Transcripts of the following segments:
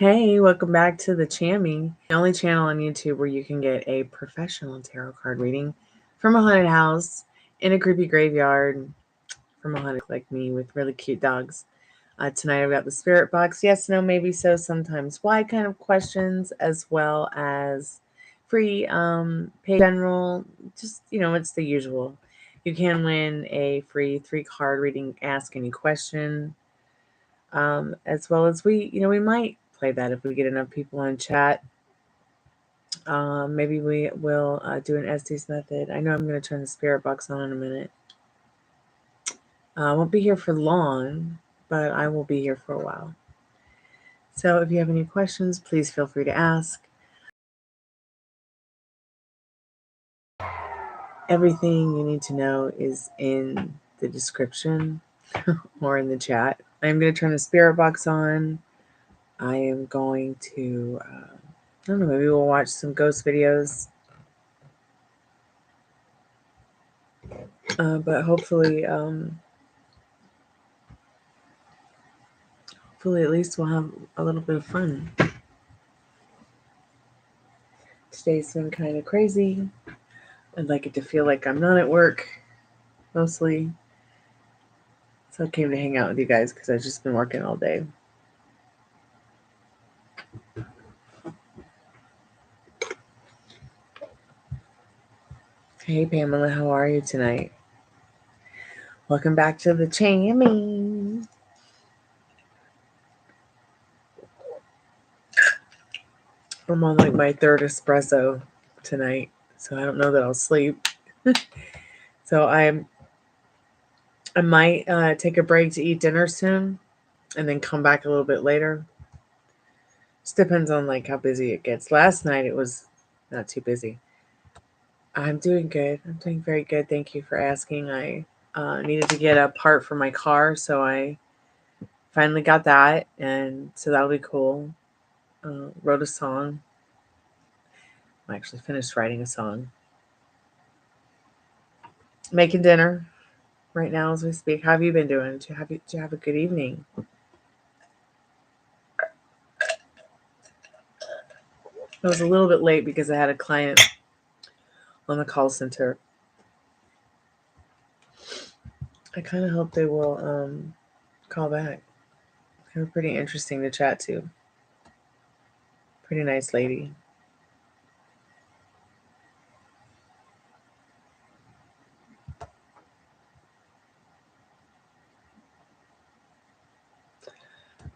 Hey, welcome back to the Chammy, the only channel on YouTube where you can get a professional tarot card reading from a haunted house in a creepy graveyard from a haunted like me with really cute dogs. Tonight I've got the spirit box, yes, no, maybe so, sometimes why kind of questions, as well as free pay general, just, it's the usual. You can win a free 3-card reading, ask any question, as well as we might play that if we get enough people in chat. Maybe we will do an Estes method. I know I'm going to turn the spirit box on in a minute. I won't be here for long, but I will be here for a while. So if you have any questions, please feel free to ask. Everything you need to know is in the description or in the chat. I'm going to turn the spirit box on. I am going to, I don't know, maybe we'll watch some ghost videos. But hopefully at least we'll have a little bit of fun. Today's been kind of crazy. I'd like it to feel like I'm not at work, mostly. So I came to hang out with you guys because I've just been working all day. Hey Pamela, how are you tonight? Welcome back to the Chammy. I'm on like my 3rd espresso tonight, so I don't know that I'll sleep. So I might take a break to eat dinner soon and then come back a little bit later. Just depends on like how busy it gets. Last night it was not too busy. I'm doing good. I'm doing very good. Thank you for asking. I needed to get a part for my car, so I finally got that, and so that'll be cool. Wrote a song. I actually finished writing a song. Making dinner right now as we speak. How have you been doing? Did you have a good evening? I was a little bit late because I had a client on the call center. I kind of hope they will call back. They were pretty interesting to chat to. Pretty nice lady.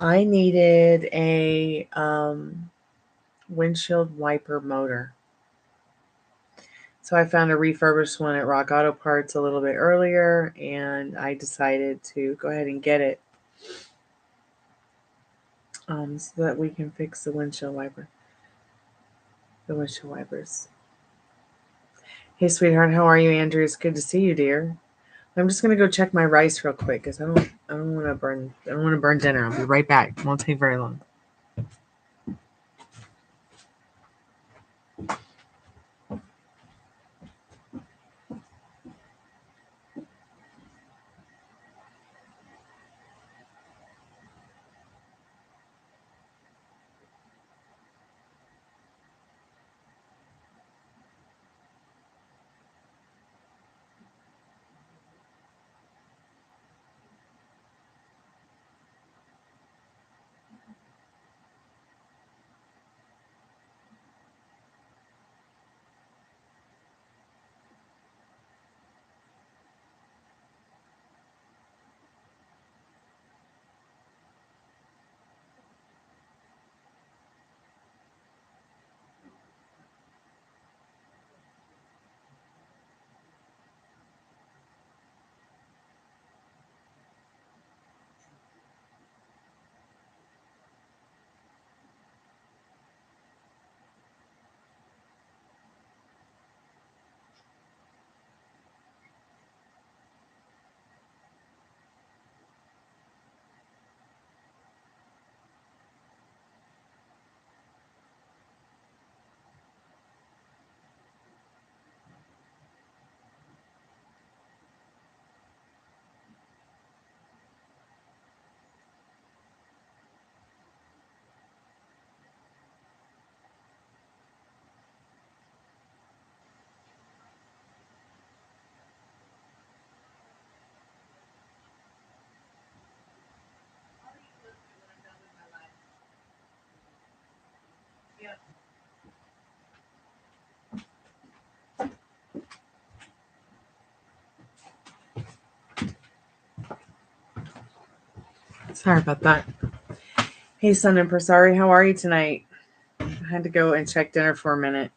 I needed a windshield wiper motor. So I found a refurbished one at Rock Auto Parts a little bit earlier, and I decided to go ahead and get it so that we can fix the windshield wiper. The windshield wipers. Hey, sweetheart, how are you, Andrew? It's good to see you, dear. I'm just gonna go check my rice real quick because I don't want to burn dinner. I'll be right back. It won't take very long. Sorry about that. Hey, Sun Empress, sorry, how are you tonight? I had to go and check dinner for a minute.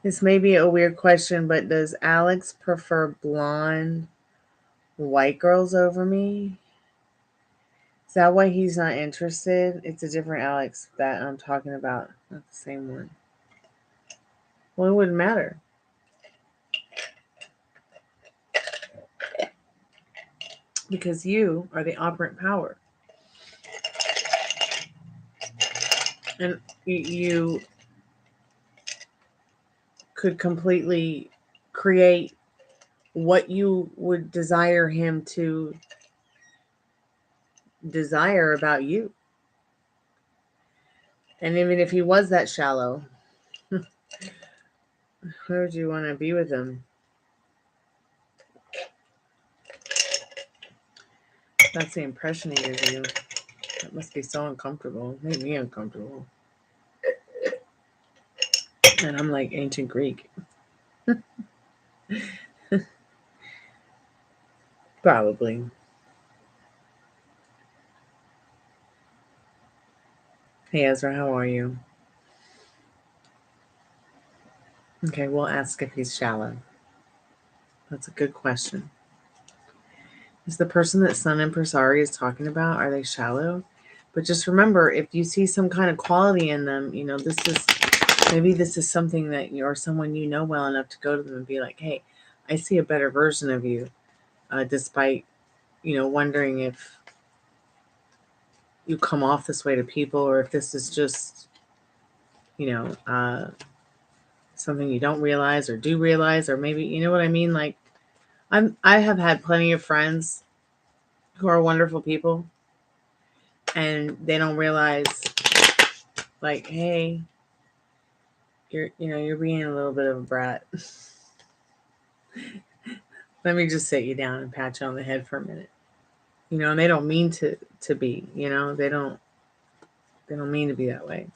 This may be a weird question, but does Alex prefer blonde white girls over me? Is that why he's not interested? It's a different Alex that I'm talking about, not the same one. Well, it wouldn't matter. Because you are the operant power. And you could completely create what you would desire him to desire about you. And even if he was that shallow, why would you want to be with him? That's the impression he gives you. That must be so uncomfortable. It made me uncomfortable. And I'm like ancient Greek. Probably. Hey Ezra, how are you? Okay, we'll ask if he's shallow. That's a good question. Is the person that Sun Empress Ari is talking about, are they shallow? But just remember, if you see some kind of quality in them, you know, this is something that you're someone you know well enough to go to them and be like, hey, I see a better version of you, despite, you know, wondering if you come off this way to people or if this is just, you know, something you don't realize or do realize, or maybe, you know what I mean? Like, I have had plenty of friends who are wonderful people and they don't realize, like, hey, you're being a little bit of a brat. Let me just sit you down and pat you on the head for a minute. You know, and they don't mean to be, you know, they don't mean to be that way.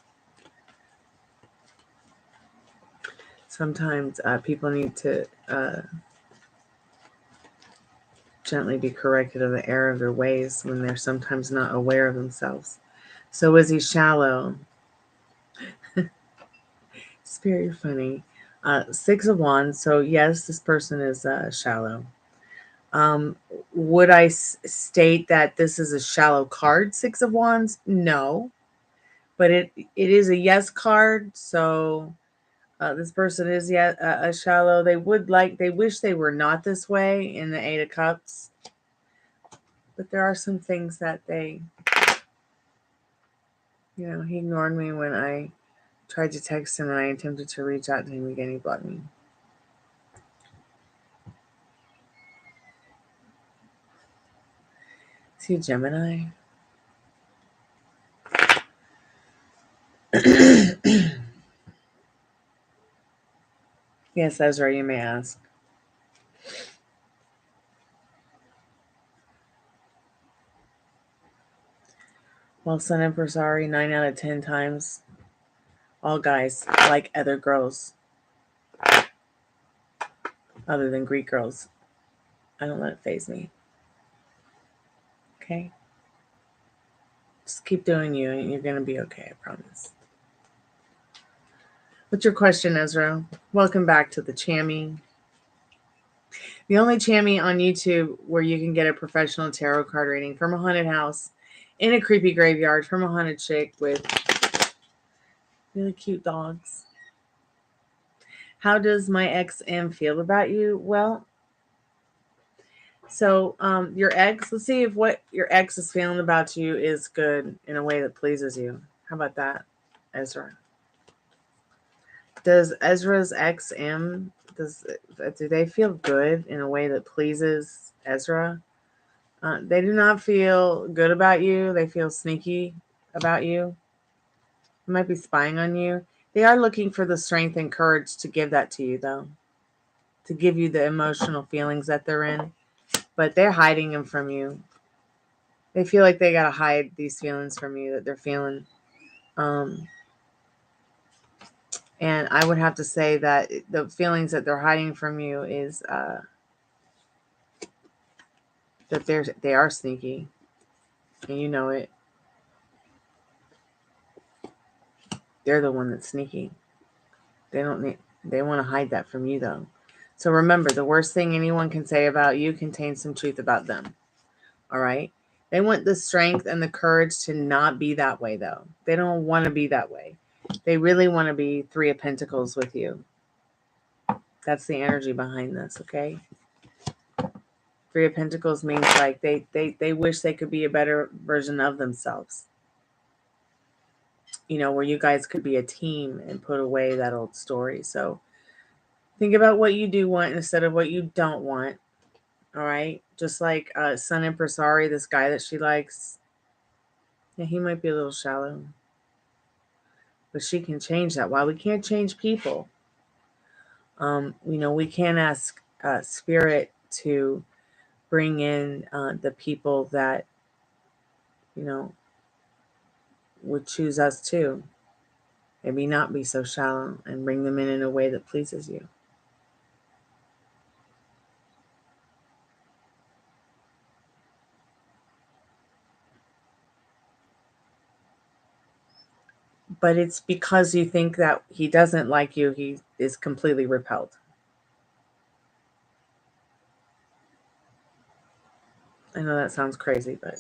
Sometimes people need to gently be corrected of the error of their ways when they're sometimes not aware of themselves. So is he shallow? Spirit, you're funny. 6 of Wands. So yes, this person is shallow. Would I state that this is a shallow card, 6 of Wands? No, but it is a yes card. So this person is yet a shallow. They wish they were not this way in the 8 of Cups. But there are some things that they, you know, he ignored me when I tried to text him and I attempted to reach out to him again. He blocked me. Is he a Gemini? Yes, Ezra, you may ask. Well, Sun Empress Ari, 9 out of 10 times. All guys like other girls. Other than Greek girls. I don't let it faze me. Okay? Just keep doing you and you're going to be okay, I promise. What's your question, Ezra? Welcome back to the Chammy. The only Chammy on YouTube where you can get a professional tarot card reading from a haunted house in a creepy graveyard from a haunted chick with really cute dogs. How does my ex-M feel about you? Well, so your ex, let's see if what your ex is feeling about you is good in a way that pleases you. How about that, Ezra? Does Ezra's ex-M, do they feel good in a way that pleases Ezra? They do not feel good about you. They feel sneaky about you. They might be spying on you. They are looking for the strength and courage to give that to you, though. To give you the emotional feelings that they're in. But they're hiding them from you. They feel like they got to hide these feelings from you that they're feeling. And I would have to say that the feelings that they're hiding from you is that they are sneaky, and you know it. They're the one that's sneaky. They want to hide that from you, though. So remember, the worst thing anyone can say about you contains some truth about them. All right? They want the strength and the courage to not be that way, though. They don't want to be that way. They really want to be Three of Pentacles with you. That's the energy behind this, okay? Three of Pentacles means like they wish they could be a better version of themselves. You know, where you guys could be a team and put away that old story. So think about what you do want instead of what you don't want. All right? Just like Sun Impersonari, this guy that she likes. Yeah, he might be a little shallow. But she can change that. While we can't change people, you know, we can ask Spirit to bring in the people that, you know, would choose us too. Maybe not be so shallow and bring them in a way that pleases you. But it's because you think that he doesn't like you, he is completely repelled. I know that sounds crazy, but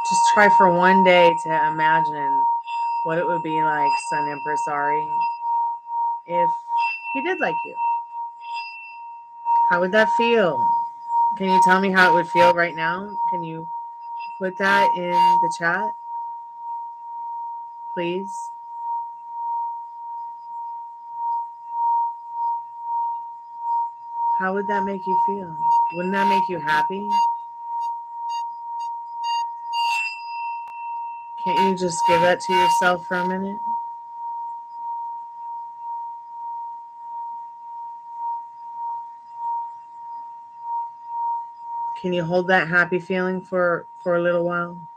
just try for one day to imagine what it would be like, Sun Impersonari, if he did like you. How would that feel? Can you tell me how it would feel right now? Can you put that in the chat, please? How would that make you feel? Wouldn't that make you happy? Can't you just give that to yourself for a minute? Can you hold that happy feeling for a little while?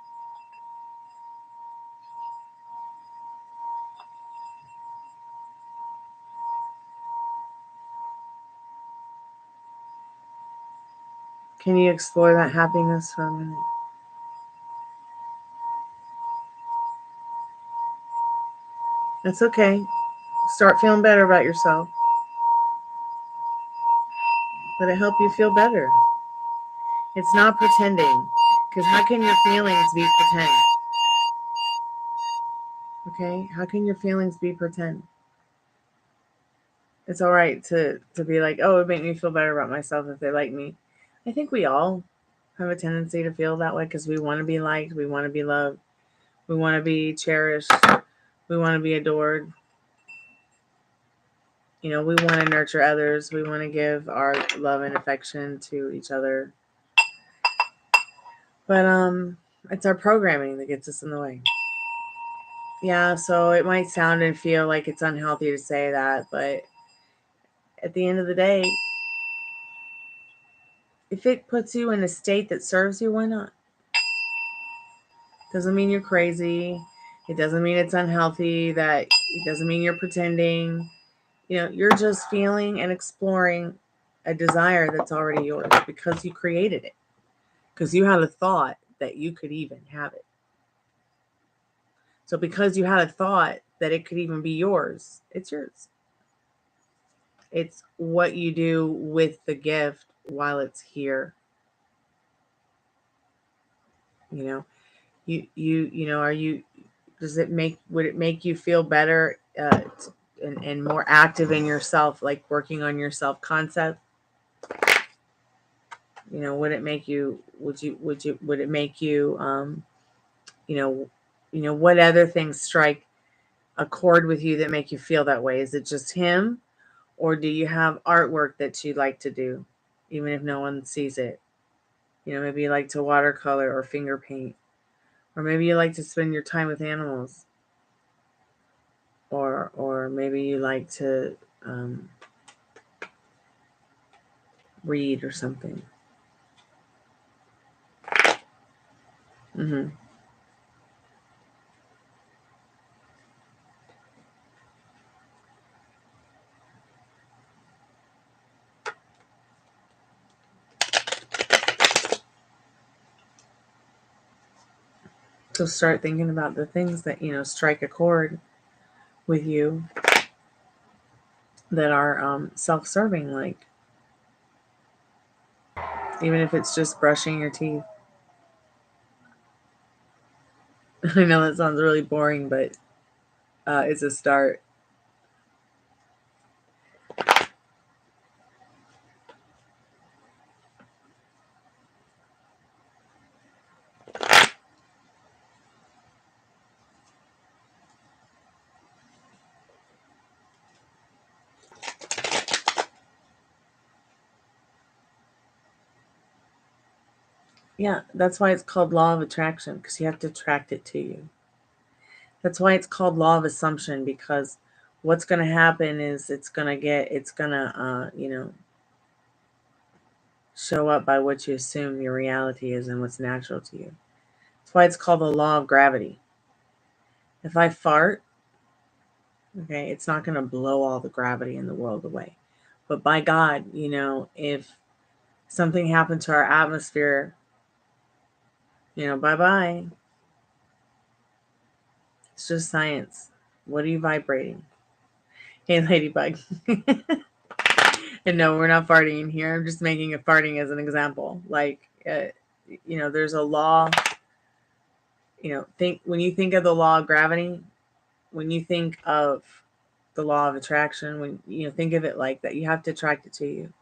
Can you explore that happiness for a minute? That's okay. Start feeling better about yourself. Let it help you feel better. It's not pretending. Because how can your feelings be pretend? Okay? How can your feelings be pretend? It's all right to be like, oh, it would make me feel better about myself if they like me. I think we all have a tendency to feel that way because we want to be liked. We want to be loved. We want to be cherished. We want to be adored. You know, we want to nurture others. We want to give our love and affection to each other. But it's our programming that gets us in the way. Yeah, so it might sound and feel like it's unhealthy to say that, but at the end of the day, if it puts you in a state that serves you, why not? Doesn't mean you're crazy. It doesn't mean it's unhealthy. That it doesn't mean you're pretending. You know, you're just feeling and exploring a desire that's already yours because you created it. Because you had a thought that you could even have it. So because you had a thought that it could even be yours, it's yours. It's what you do with the gift while it's here. You know, you know, would it make you feel better and more active in yourself, like working on your self concept? You know, would it make you would it make you you know, what other things strike a chord with you that make you feel that way? Is it just him, or do you have artwork that you like to do, even if no one sees it? You know, maybe you like to watercolor or finger paint, or maybe you like to spend your time with animals, or maybe you like to read or something. Mm-hmm. So start thinking about the things that, strike a chord with you that are self-serving, like even if it's just brushing your teeth. I know that sounds really boring, but it's a start. Yeah, that's why it's called law of attraction, because you have to attract it to you. That's why it's called law of assumption, because what's going to happen is it's going to show up by what you assume your reality is and what's natural to you. That's why it's called the law of gravity. If I fart, okay, it's not going to blow all the gravity in the world away. But by God, if something happened to our atmosphere, bye-bye. It's just science. What are you vibrating? Hey, Ladybug. And no, we're not farting in here. I'm just making a farting as an example. Like, there's a law. When you think of the law of gravity, when you think of the law of attraction, when think of it like that, you have to attract it to you.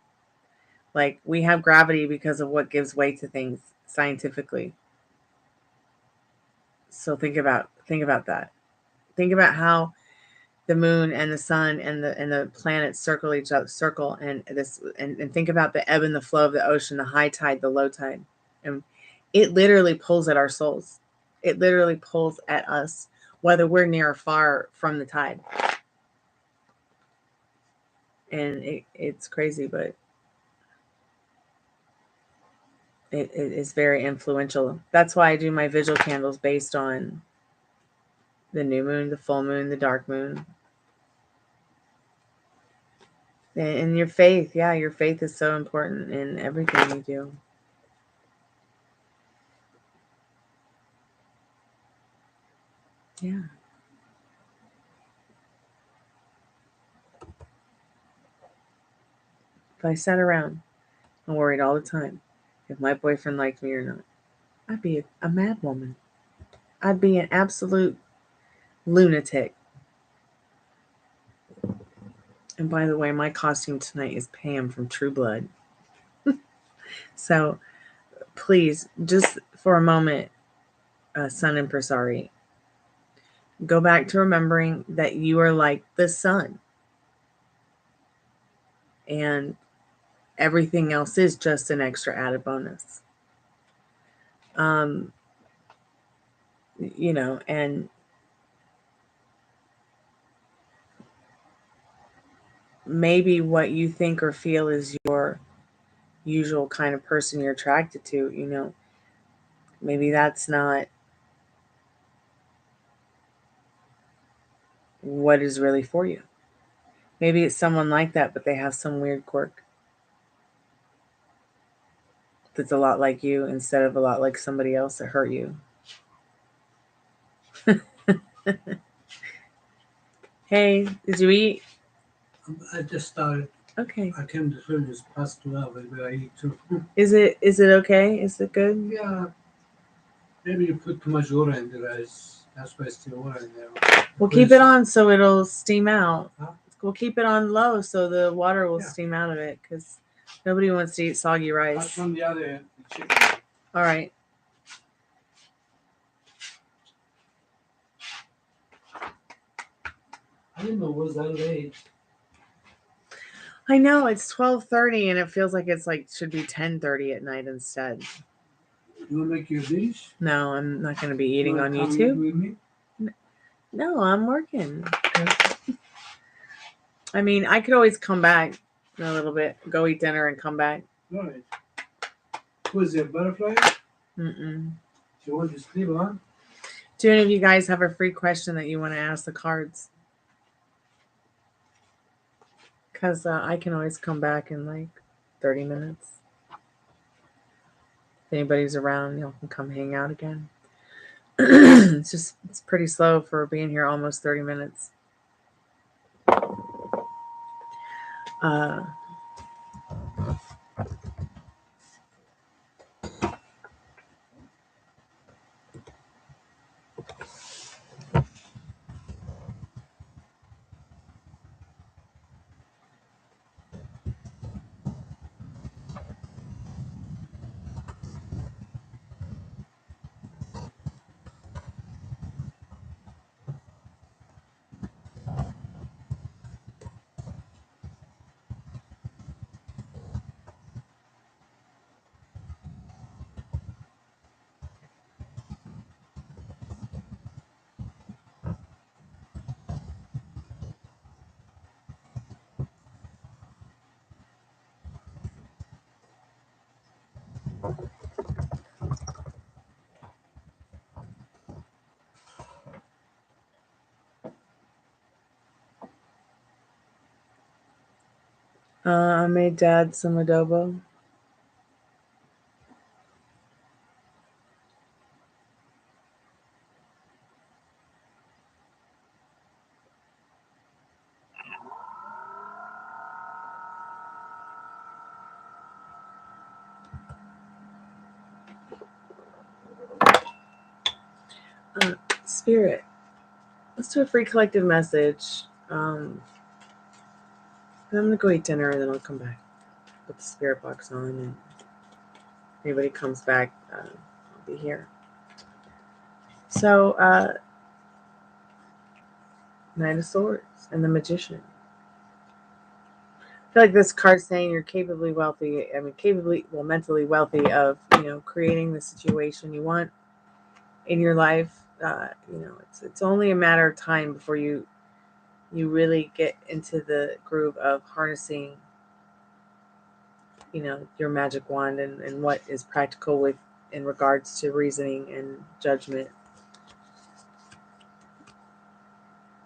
Like, we have gravity because of what gives way to things scientifically. So think about that. Think about how the moon and the sun and the planets circle each other, and think about the ebb and the flow of the ocean, the high tide, the low tide. And it literally pulls at our souls. It literally pulls at us, whether we're near or far from the tide. And it's crazy, but it is very influential. That's why I do my vigil candles based on the new moon, the full moon, the dark moon. And your faith, your faith is so important in everything you do. Yeah. If I sat around and worried all the time if my boyfriend liked me or not, I'd be a mad woman. I'd be an absolute lunatic. And by the way, my costume tonight is Pam from True Blood. So please, just for a moment, Sun Impresarii, go back to remembering that you are like the sun. And everything else is just an extra added bonus. And maybe what you think or feel is your usual kind of person you're attracted to, maybe that's not what is really for you. Maybe it's someone like that, but they have some weird quirk that's a lot like you instead of a lot like somebody else that hurt you. Hey, did you eat? I just started. Okay. I came to film this past 12, maybe I eat too. Is it okay? Is it good? Yeah. Maybe you put too much water in the rice. That's why it's still water in there. We'll keep it on so it'll steam out. Huh? We'll keep it on low so the water will steam out of it, because nobody wants to eat soggy rice. That's from the other chicken. All right. I didn't know it was that late. I know, it's 12:30 and it feels like it's should be 10:30 at night instead. You want to make your dish? No, I'm not going to be eating on YouTube. With me? No, I'm working. Okay. I mean, I could always come back in a little bit, go eat dinner and come back. Right. Was it butterfly? Mm-mm. You want to sleep on? Do any of you guys have a free question that you want to ask the cards? Because I can always come back in 30 minutes. If anybody's around, y'all can come hang out again. It's pretty slow for being here almost 30 minutes. I made Dad some adobo. Spirit, let's do a free collective message. I'm gonna go eat dinner and then I'll come back. Put the spirit box on, and if anybody comes back, I'll be here. So, Knight of Swords and the Magician. I feel like this card's saying you're capably wealthy. I mean, mentally wealthy of, creating the situation you want in your life. It's only a matter of time before you really get into the groove of harnessing, your magic wand and what is practical in regards to reasoning and judgment.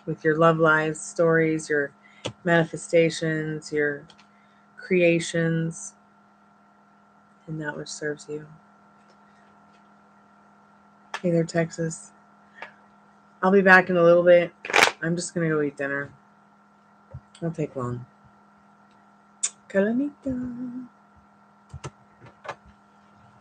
With your love lives, stories, your manifestations, your creations, and that which serves you. Hey there, Texas. I'll be back in a little bit. I'm just going to go eat dinner. It won't take long. Calamita.